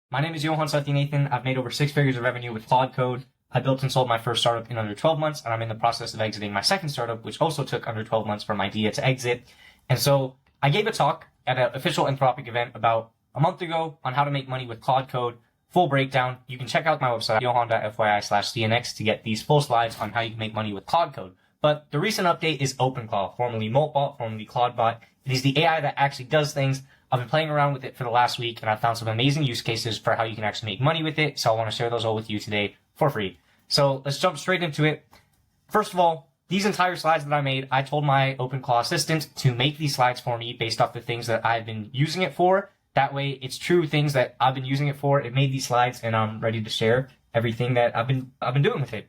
My name is Johan Nathan. I've made over 6 figures of revenue with Claude Code. I built and sold my first startup in under 12 months, and I'm in the process of exiting my second startup, which also took under 12 months from idea to exit. And so I gave a talk at an official Anthropic event about a month ago on how to make money with Claude Code. Full breakdown. You can check out my website, johan.fyi/cnx, to get these full slides on how you can make money with Claude Code. But the recent update is OpenClaw, formerly Moltbot, formerly ClaudeBot. It is the AI that actually does things. I've been playing around with it for the last week, and I've found some amazing use cases for how you can actually make money with it. So I want to share those all with you today for free. So let's jump straight into it. First of all, these entire slides that I made, I told my OpenClaw assistant to make these slides for me based off the things that I've been using it for. That way, it's true things that I've been using it for. It made these slides, and I'm ready to share everything that I've been doing with it.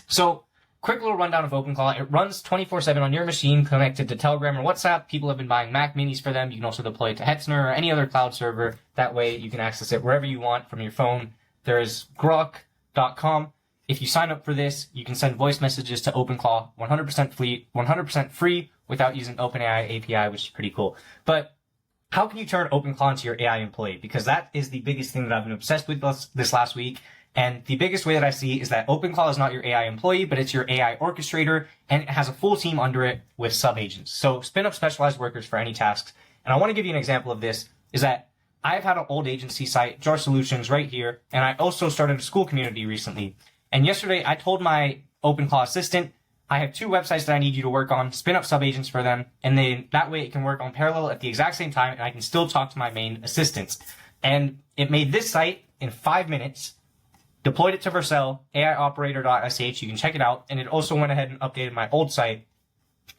So, quick little rundown of OpenClaw. It runs 24/7 on your machine, connected to Telegram or WhatsApp. People have been buying Mac minis for them. You can also deploy it to Hetzner or any other cloud server. That way, you can access it wherever you want from your phone. There's grok.com. If you sign up for this, you can send voice messages to OpenClaw 100% free without using OpenAI API, which is pretty cool. But how can you turn OpenClaw into your AI employee? Because that is the biggest thing that I've been obsessed with this last week. And the biggest way that I see is that OpenClaw is not your AI employee, but it's your AI orchestrator, and it has a full team under it with Subagents. So spin up specialized workers for any tasks. And I want to give you an example of this, is that I've had an old agency site, Jar Solutions, right here, and I also started a school community recently. And yesterday I told my OpenClaw assistant, I have 2 websites that I need you to work on, spin up Subagents for them, and then that way it can work on parallel at the exact same time, and I can still talk to my main assistants. And it made this site in 5 minutes, deployed it to Vercel, aioperator.sh, you can check it out, and it also went ahead and updated my old site.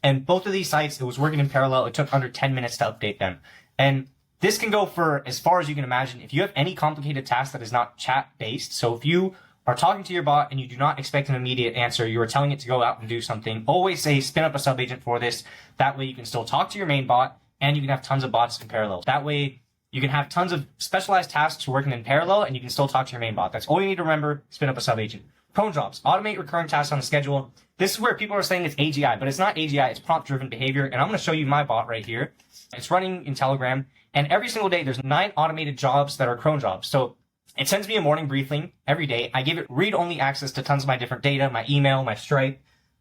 And both of these sites, it was working in parallel. It took under 10 minutes to update them. And this can go for as far as you can imagine. If you have any complicated task that is not chat-based, so if you are talking to your bot and you do not expect an immediate answer, you are telling it to go out and do something, always say spin up a subagent for this. That way you can still talk to your main bot, and you can have tons of bots in parallel. That way you can have tons of specialized tasks working in parallel, and you can still talk to your main bot. That's all you need to remember. Spin up a subagent. Cron jobs. Automate recurring tasks on a schedule. This is where people are saying it's AGI, but it's not AGI. It's prompt-driven behavior. And I'm going to show you my bot right here. It's running in Telegram. And every single day, there's 9 automated jobs that are cron jobs. So it sends me a morning briefing every day. I give it read-only access to tons of my different data, my email, my Stripe,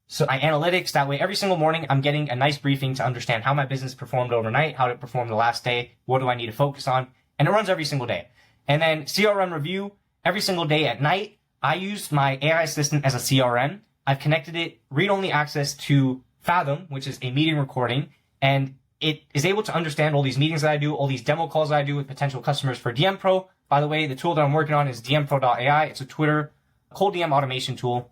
so my analytics. That way, every single morning, I'm getting a nice briefing to understand how my business performed overnight, how it performed the last day, what do I need to focus on, and it runs every single day. And then CRM review, every single day at night, I use my AI assistant as a CRM. I've connected it read-only access to Fathom, which is a meeting recording, and it is able to understand all these meetings that I do, all these demo calls that I do with potential customers for DM Pro. By the way, the tool that I'm working on is dmpro.ai. It's a Twitter cold DM automation tool.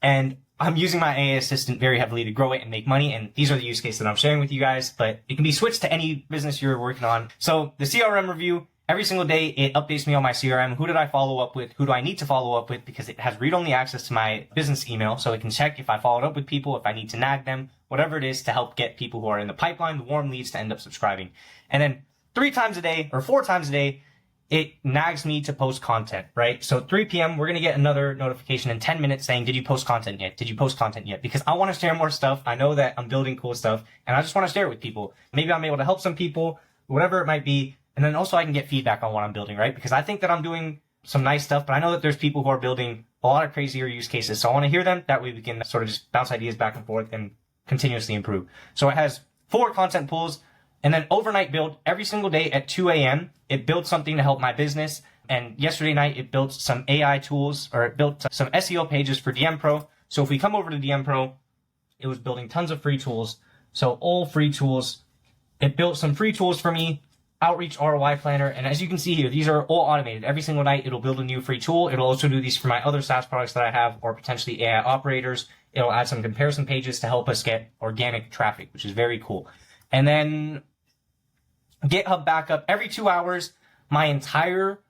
And I'm using my AI assistant very heavily to grow it and make money. And these are the use cases that I'm sharing with you guys, but it can be switched to any business you're working on. So the CRM review, every single day, it updates me on my CRM. Who did I follow up with? Who do I need to follow up with? Because it has read-only access to my business email. So it can check if I followed up with people, if I need to nag them, whatever it is to help get people who are in the pipeline, the warm leads, to end up subscribing. And then 3 times a day or 4 times a day, it nags me to post content, right? So 3 p.m., we're going to get another notification in 10 minutes saying, did you post content yet? Did you post content yet? Because I want to share more stuff. I know that I'm building cool stuff, and I just want to share it with people. Maybe I'm able to help some people, whatever it might be. And then also I can get feedback on what I'm building, right? Because I think that I'm doing some nice stuff, but I know that there's people who are building a lot of crazier use cases. So I want to hear them. That way we can sort of just bounce ideas back and forth and continuously improve. So it has 4 content pools. And then overnight build, every single day at 2 a.m., it built something to help my business. And yesterday night, it built some AI tools, or it built some SEO pages for DM Pro. So if we come over to DM Pro, it was building tons of free tools. So all free tools. It built some free tools for me, Outreach ROI Planner. And as you can see here, these are all automated. Every single night, it'll build a new free tool. It'll also do these for my other SaaS products that I have, or potentially AI operators. It'll add some comparison pages to help us get organic traffic, which is very cool. And then GitHub backup. Every 2 hours, my entire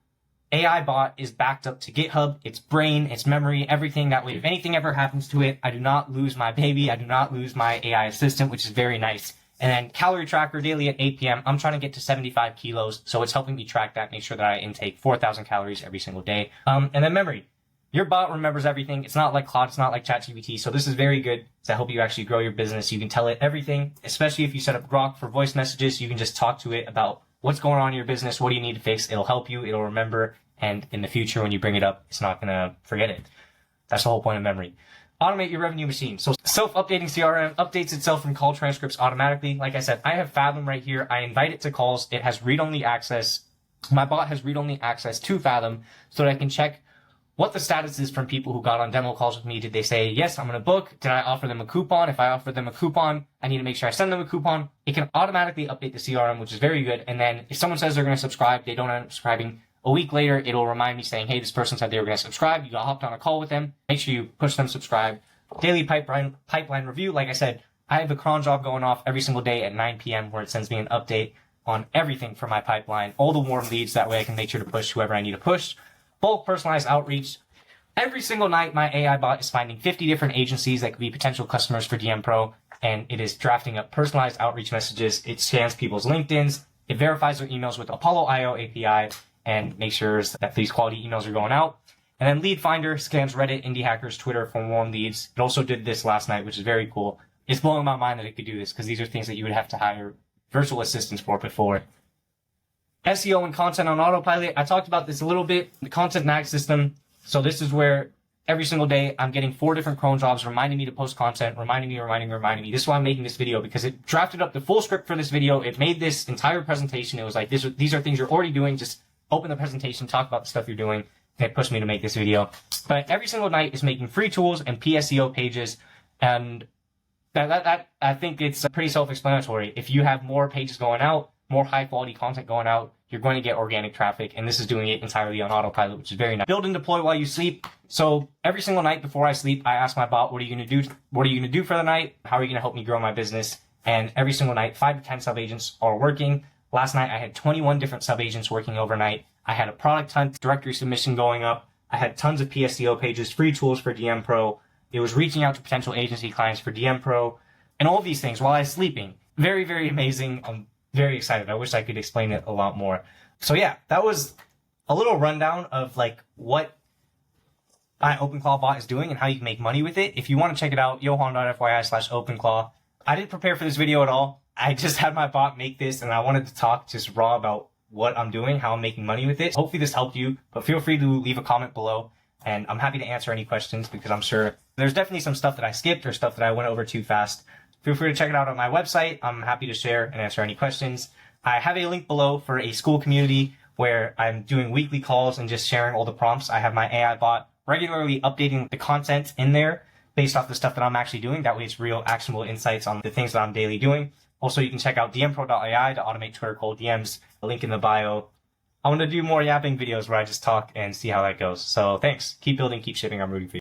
AI bot is backed up to GitHub, its brain, its memory, everything. That way, if anything ever happens to it, I do not lose my baby. I do not lose my AI assistant, which is very nice. And then calorie tracker daily at 8 p.m. I'm trying to get to 75 kilos. So it's helping me track that, make sure that I intake 4,000 calories every single day. And then memory. Your bot remembers everything. It's not like Claude. It's not like ChatGPT. So this is very good to help you actually grow your business. You can tell it everything, especially if you set up Grok for voice messages. You can just talk to it about what's going on in your business. What do you need to fix? It'll help you. It'll remember. and in the future when you bring it up, it's not gonna forget it. That's the whole point of memory. Automate your revenue machine. So self-updating CRM updates itself from call transcripts automatically. Like I said, I have Fathom right here. I invite it to calls. It has read-only access. My bot has read-only access to Fathom so that I can check what the status is from people who got on demo calls with me. Did they say, yes, I'm going to book? Did I offer them a coupon? If I offer them a coupon, I need to make sure I send them a coupon. It can automatically update the CRM, which is very good. And then if someone says they're going to subscribe, they don't end up subscribing. A week later, it'll remind me saying, hey, this person said they were going to subscribe. You got hopped on a call with them. Make sure you push them subscribe. Daily pipeline review. Like I said, I have a cron job going off every single day at 9 p.m. where it sends me an update on everything for my pipeline, all the warm leads. That way I can make sure to push whoever I need to push. Bulk personalized outreach. Every single night, my AI bot is finding 50 different agencies that could be potential customers for DM Pro, and it is drafting up personalized outreach messages. It scans people's LinkedIns. It verifies their emails with Apollo IO API and makes sure that these quality emails are going out. And then Lead Finder scans Reddit, Indie Hackers, Twitter for warm leads. It also did this last night, which is very cool. It's blowing my mind that it could do this because these are things that you would have to hire virtual assistants for before. SEO and content on autopilot. I talked about this a little bit. The content nag system. So this is where every single day I'm getting 4 different cron jobs reminding me to post content, reminding me. This is why I'm making this video, because it drafted up the full script for this video. It made this entire presentation. It was like, these are things you're already doing. Just open the presentation, talk about the stuff you're doing. And it pushed me to make this video. But every single night is making free tools and pSEO pages. And that I think it's pretty self-explanatory. If you have more pages going out, more high quality content going out, you're going to get organic traffic. And this is doing it entirely on autopilot, which is very nice. Build and deploy while you sleep. So every single night before I sleep, I ask my bot, what are you going to do? What are you going to do for the night? How are you going to help me grow my business? And every single night, 5 to 10 sub-agents are working. Last night, I had 21 different sub-agents working overnight. I had a product hunt directory submission going up. I had tons of pSEO pages, free tools for DM Pro. It was reaching out to potential agency clients for DM Pro, and all of these things while I was sleeping. Very, very amazing. I'm very excited. I wish I could explain it a lot more. So yeah, that was a little rundown of like what my OpenClaw bot is doing and how you can make money with it. If you want to check it out, johan.fyi/OpenClaw. I didn't prepare for this video at all. I just had my bot make this and I wanted to talk just raw about what I'm doing, how I'm making money with it. Hopefully this helped you, but feel free to leave a comment below and I'm happy to answer any questions because I'm sure there's definitely some stuff that I skipped or stuff that I went over too fast. Feel free to check it out on my website. I'm happy to share and answer any questions. I have a link below for a school community where I'm doing weekly calls and just sharing all the prompts. I have my AI bot regularly updating the content in there based off the stuff that I'm actually doing. That way it's real actionable insights on the things that I'm daily doing. Also, you can check out dmpro.ai to automate Twitter cold DMs. A link in the bio. I want to do more yapping videos where I just talk and see how that goes. So thanks. Keep building, keep shipping. I'm rooting for you.